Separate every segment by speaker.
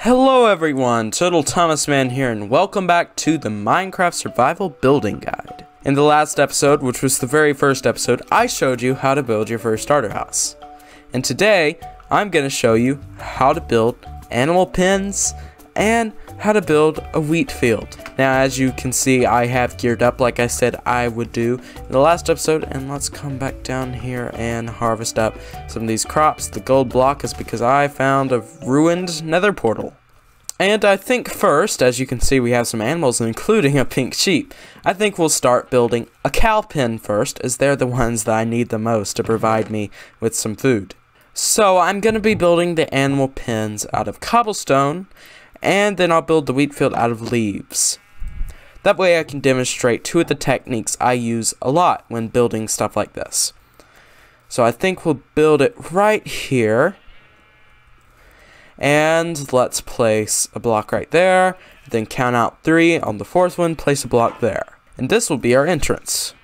Speaker 1: Hello everyone, TotalThomasMan here, and welcome back to the Minecraft Survival Building Guide. In the last episode, which was the very first episode, I showed you how to build your first starter house. And today, I'm going to show you how to build animal pens and how to build a wheat field. Now, as you can see, I have geared up like I said I would do in the last episode, and let's come back down here and harvest up some of these crops. The gold block is because I found a ruined nether portal. And I think first, as you can see, we have some animals, including a pink sheep. I think we'll start building a cow pen first, as they're the ones that I need the most to provide me with some food. So I'm going to be building the animal pens out of cobblestone, and then I'll build the wheat field out of leaves. That way I can demonstrate two of the techniques I use a lot when building stuff like this. So I think we'll build it right here. And let's place a block right there. Then count out 3 on the 4th one, place a block there. And this will be our entrance.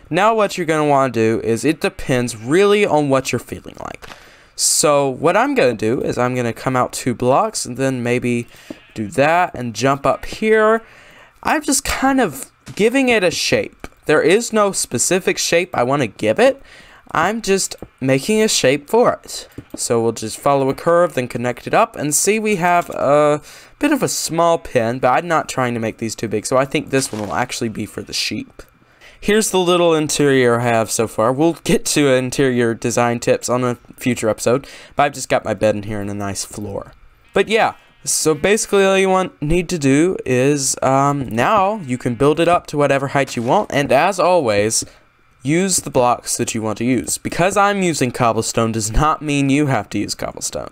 Speaker 1: Now what you're going to want to do is, it depends really on what you're feeling like. So what I'm going to do is I'm going to come out 2 blocks and then maybe do that and jump up here. I'm just kind of giving it a shape. There is no specific shape I want to give it. I'm just making a shape for it. So we'll just follow a curve, then connect it up, and see we have a bit of a small pen, but I'm not trying to make these too big, so I think this one will actually be for the sheep. Here's the little interior I have so far. We'll get to interior design tips on a future episode, but I've just got my bed in here and a nice floor. But yeah, so basically all you need to do is, now you can build it up to whatever height you want, and as always, use the blocks that you want to use. Because I'm using cobblestone does not mean you have to use cobblestone.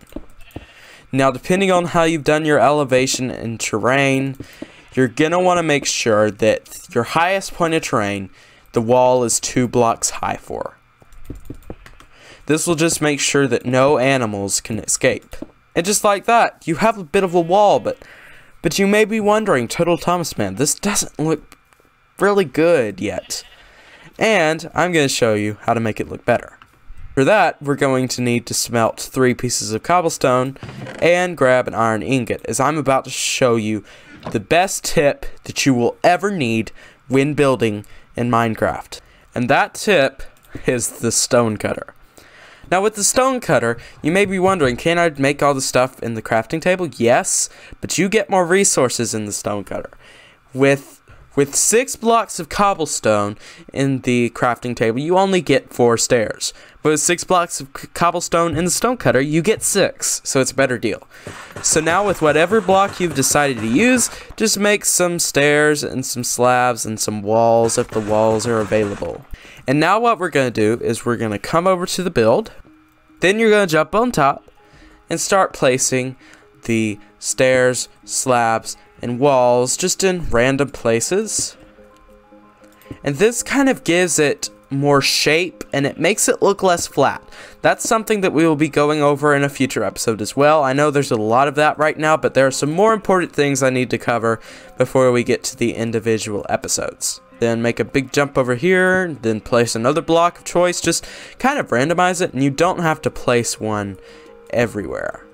Speaker 1: Now, depending on how you've done your elevation and terrain, you're going to want to make sure that your highest point of terrain, the wall is 2 blocks high for. This will just make sure that no animals can escape. And just like that, you have a bit of a wall, but you may be wondering, TotalThomasMan, this doesn't look really good yet. And I'm going to show you how to make it look better. For that, we're going to need to smelt 3 pieces of cobblestone and grab an iron ingot, as I'm about to show you the best tip that you will ever need when building in Minecraft. And that tip is the stone cutter. Now with the stone cutter, you may be wondering, can I make all the stuff in the crafting table? Yes, but you get more resources in the stone cutter. With 6 blocks of cobblestone in the crafting table, you only get 4 stairs. But with 6 blocks of cobblestone in the stone cutter, you get 6, so it's a better deal. So now with whatever block you've decided to use, just make some stairs and some slabs and some walls if the walls are available. And now what we're going to do is we're going to come over to the build, then you're going to jump on top and start placing the stairs, slabs, and walls just in random places. And this kind of gives it more shape and it makes it look less flat. That's something that we will be going over in a future episode as well. I know there's a lot of that right now, but there are some more important things I need to cover before we get to the individual episodes. Then make a big jump over here, then place another block of choice, just kind of randomize it, and you don't have to place one everywhere.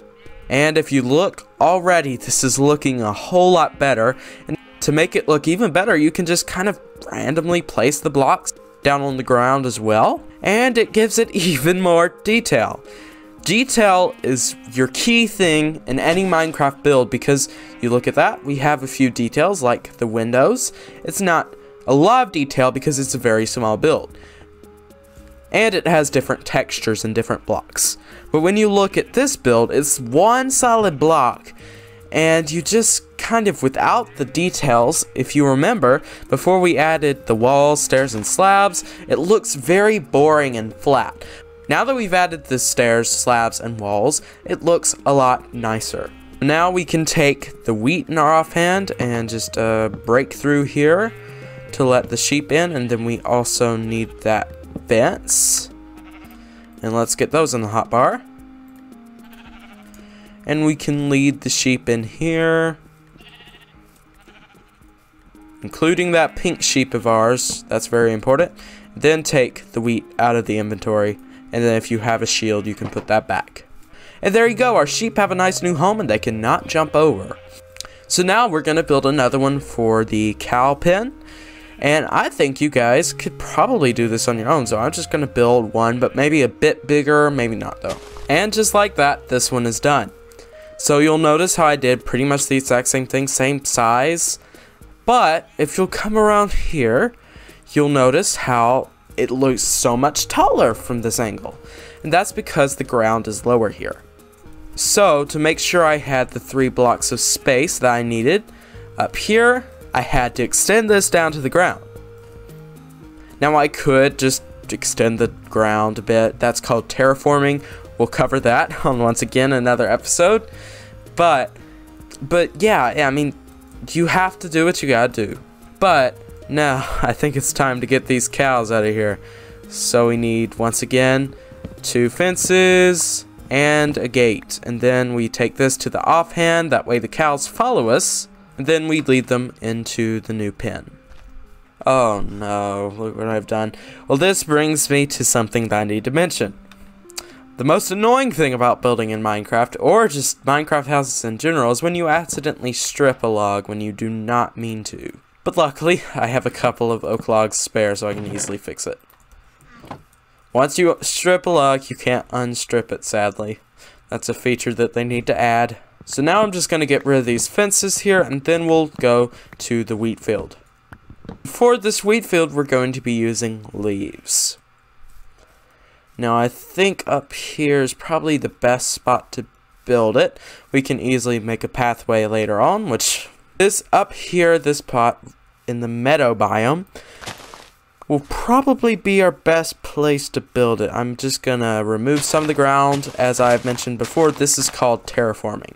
Speaker 1: And if you look already, this is looking a whole lot better. And to make it look even better, you can just kind of randomly place the blocks down on the ground as well. And it gives it even more detail. Detail is your key thing in any Minecraft build, because you look at that, we have a few details like the windows. It's not a lot of detail because it's a very small build. And it has different textures and different blocks. But when you look at this build, it's one solid block, and you just kind of, without the details, if you remember, before we added the walls, stairs, and slabs, it looks very boring and flat. Now that we've added the stairs, slabs, and walls, it looks a lot nicer. Now we can take the wheat in our offhand and just break through here to let the sheep in, and then we also need that fence, and let's get those in the hotbar, and we can lead the sheep in here, including that pink sheep of ours. That's very important. Then take the wheat out of the inventory, and then if you have a shield you can put that back. And there you go, our sheep have a nice new home and they cannot jump over. So now we're going to build another one for the cow pen. And I think you guys could probably do this on your own, so I'm just going to build one, but maybe a bit bigger, maybe not though. And just like that, this one is done. So you'll notice how I did pretty much the exact same thing, same size. But if you'll come around here, you'll notice how it looks so much taller from this angle. And that's because the ground is lower here. So to make sure I had the 3 blocks of space that I needed up here, I had to extend this down to the ground. Now I could just extend the ground a bit. That's called terraforming. We'll cover that on once again another episode. But yeah, I mean, you have to do what you gotta do. But now I think it's time to get these cows out of here. So we need, once again, 2 fences and a gate. And then we take this to the offhand, that way the cows follow us. And then we lead them into the new pen. Oh no, look what I've done. Well, this brings me to something that I need to mention. The most annoying thing about building in Minecraft, or just Minecraft houses in general, is when you accidentally strip a log when you do not mean to. But luckily, I have a couple of oak logs spare, so I can easily fix it. Once you strip a log, you can't unstrip it, sadly. That's a feature that they need to add. So now I'm just going to get rid of these fences here, and then we'll go to the wheat field. For this wheat field, we're going to be using leaves. Now I think up here is probably the best spot to build it. We can easily make a pathway later on, which is up here, this spot in the meadow biome will probably be our best place to build it. I'm just gonna remove some of the ground. As I've mentioned before, this is called terraforming.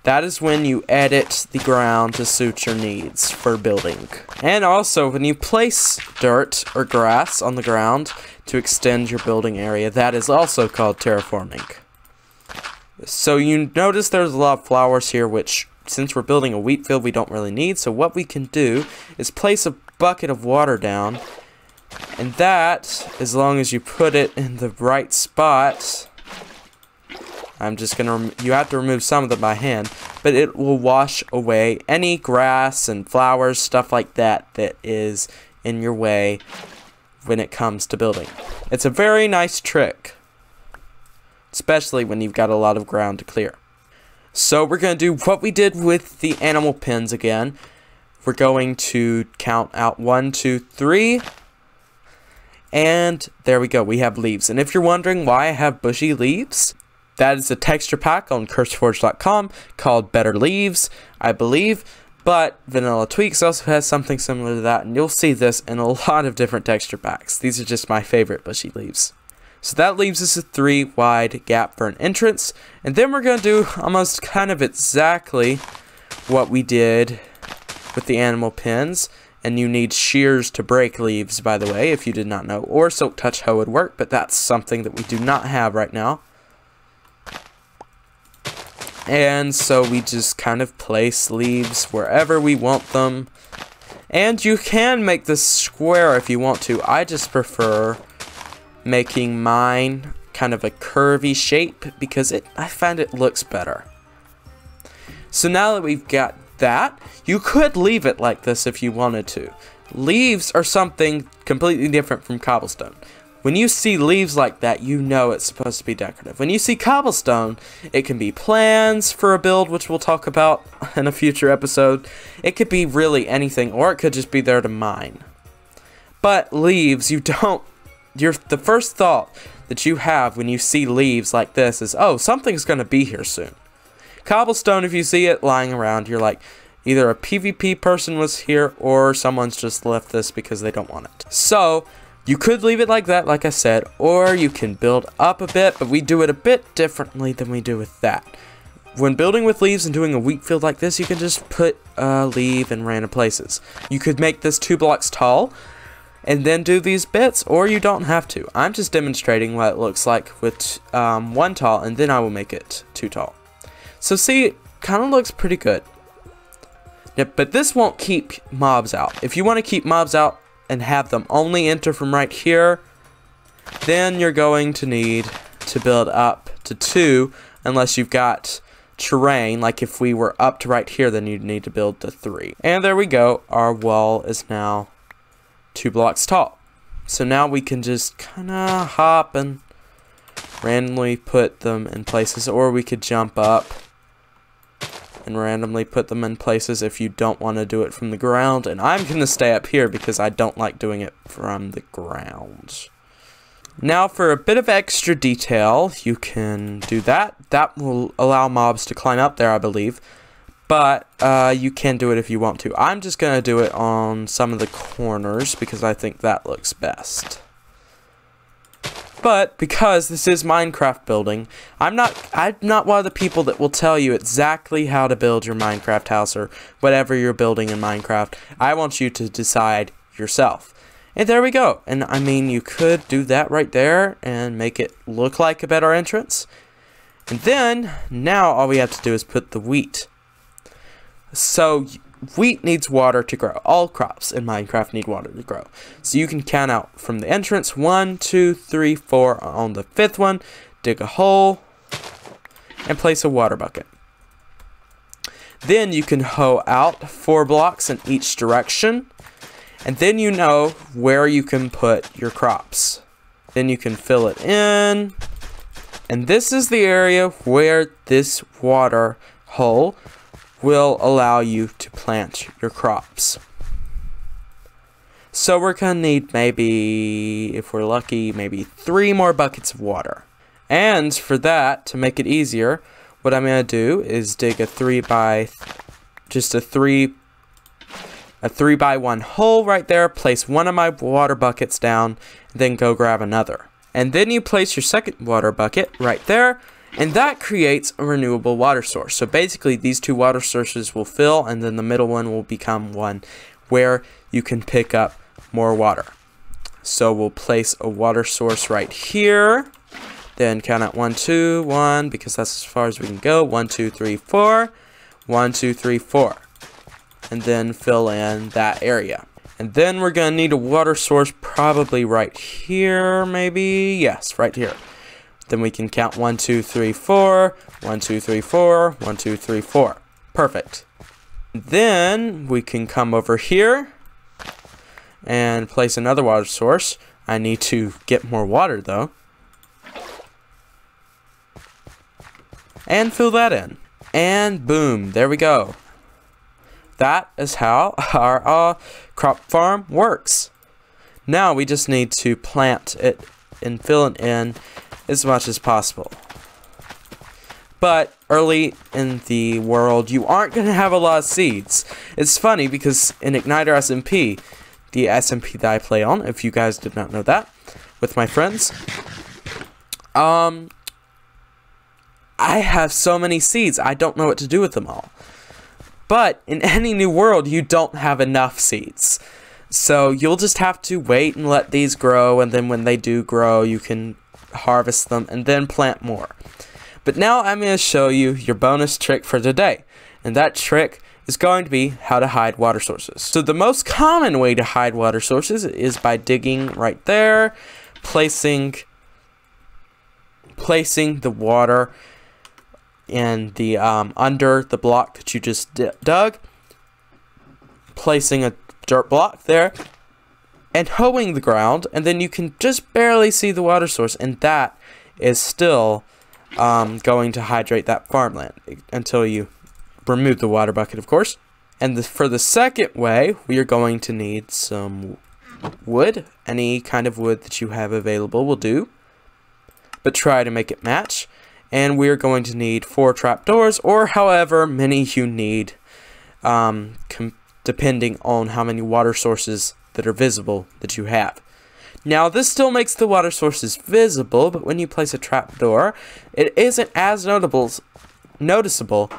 Speaker 1: That is when you edit the ground to suit your needs for building. And also, when you place dirt or grass on the ground to extend your building area, that is also called terraforming. So you notice there's a lot of flowers here, which, since we're building a wheat field, we don't really need. So what we can do is place a bucket of water down, and that, as long as you put it in the right spot, I'm just gonna, you have to remove some of them by hand, but it will wash away any grass and flowers, stuff like that, that is in your way when it comes to building. It's a very nice trick, especially when you've got a lot of ground to clear. So we're gonna do what we did with the animal pens again. We're going to count out 1, 2, 3. And there we go, we have leaves. And if you're wondering why I have bushy leaves, that is a texture pack on curseforge.com called Better Leaves, I believe. But Vanilla Tweaks also has something similar to that, and you'll see this in a lot of different texture packs. These are just my favorite bushy leaves. So that leaves us a 3 wide gap for an entrance. And then we're going to do almost kind of exactly what we did with the animal pens. And you need shears to break leaves, by the way, if you did not know. Or Silk Touch Hoe would work, but that's something that we do not have right now. And so we just kind of place leaves wherever we want them. And you can make this square if you want to. I just prefer making mine kind of a curvy shape because I find it looks better. So now that we've got that, you could leave it like this if you wanted to. Leaves are something completely different from cobblestone. When you see leaves like that, you know it's supposed to be decorative. When you see cobblestone, it can be plans for a build, which we'll talk about in a future episode. It could be really anything, or it could just be there to mine. But leaves, the first thought that you have when you see leaves like this is, oh, something's going to be here soon. Cobblestone, if you see it lying around, you're like, either a PvP person was here, or someone's just left this because they don't want it. So you could leave it like that, like I said, or you can build up a bit, but we do it a bit differently than we do with that. When building with leaves and doing a wheat field like this, you can just put a leaf in random places. You could make this 2 blocks tall, and then do these bits, or you don't have to. I'm just demonstrating what it looks like with 1 tall, and then I will make it 2 tall. So see, it kind of looks pretty good. Yeah, but this won't keep mobs out. If you want to keep mobs out, and have them only enter from right here, then you're going to need to build up to 2 unless you've got terrain. Like if we were up to right here, then you'd need to build the 3. And there we go. Our wall is now 2 blocks tall. So now we can just kind of hop and randomly put them in places, or we could jump up and randomly put them in places if you don't want to do it from the ground. And I'm going to stay up here because I don't like doing it from the ground. Now for a bit of extra detail, you can do that. That will allow mobs to climb up there, I believe. But you can do it if you want to. I'm just going to do it on some of the corners because I think that looks best. But because this is Minecraft building, I'm not one of the people that will tell you exactly how to build your Minecraft house or whatever you're building in Minecraft. I want you to decide yourself. And there we go. And I mean, you could do that right there and make it look like a better entrance. And then, now all we have to do is put the wheat. So, wheat needs water to grow. All crops in Minecraft need water to grow. So you can count out from the entrance, 1, 2, 3, 4. On the 5th one, dig a hole and place a water bucket. Then you can hoe out 4 blocks in each direction. And then you know where you can put your crops. Then you can fill it in. And this is the area where this water hole will allow you to plant your crops. So we're going to need maybe, if we're lucky, maybe 3 more buckets of water. And for that, to make it easier, what I'm going to do is dig a 3 by 1 hole right there, place one of my water buckets down, then go grab another. And then you place your second water bucket right there, and that creates a renewable water source. So basically these 2 water sources will fill, and then the middle one will become one where you can pick up more water. So we'll place a water source right here, then count out 1, 2, 1, because that's as far as we can go. 1, 2, 3, 4, 1, 2, 3, 4. And then fill in that area. And then we're going to need a water source probably right here, maybe. Yes, right here. Then we can count 1, 2, 3, 4, 1, 2, 3, 4, 1, 2, 3, 4. Perfect. Then we can come over here and place another water source. I need to get more water though. And fill that in. And boom, there we go. That is how our crop farm works. Now we just need to plant it and fill it in as much as possible. But early in the world, you aren't going to have a lot of seeds. It's funny because in Igniter SMP, the SMP that I play on, if you guys did not know that, with my friends, I have so many seeds, I don't know what to do with them all. But in any new world, you don't have enough seeds. So you'll just have to wait and let these grow, and then when they do grow, you can harvest them and then plant more. But now I'm going to show you your bonus trick for today. And that trick is going to be how to hide water sources. So the most common way to hide water sources is by digging right there, placing the water in the under the block that you just dug, placing a dirt block there, and hoeing the ground, and then you can just barely see the water source, and that is still going to hydrate that farmland until you remove the water bucket, of course. And for the second way, we are going to need some wood. Any kind of wood that you have available will do, but try to make it match. And we're going to need 4 trapdoors, or however many you need, depending on how many water sources that are visible that you have. Now, this still makes the water sources visible, but when you place a trapdoor, it isn't as noticeable,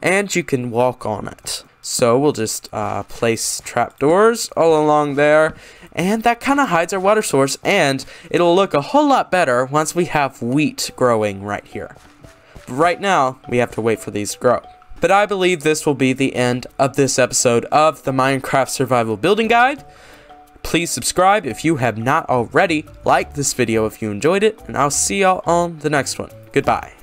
Speaker 1: and you can walk on it. So we'll just place trapdoors all along there, and that kind of hides our water source, and it'll look a whole lot better once we have wheat growing right here. But right now, we have to wait for these to grow. But I believe this will be the end of this episode of the Minecraft Survival Building Guide. Please subscribe if you have not already. Like this video if you enjoyed it, and I'll see y'all on the next one. Goodbye.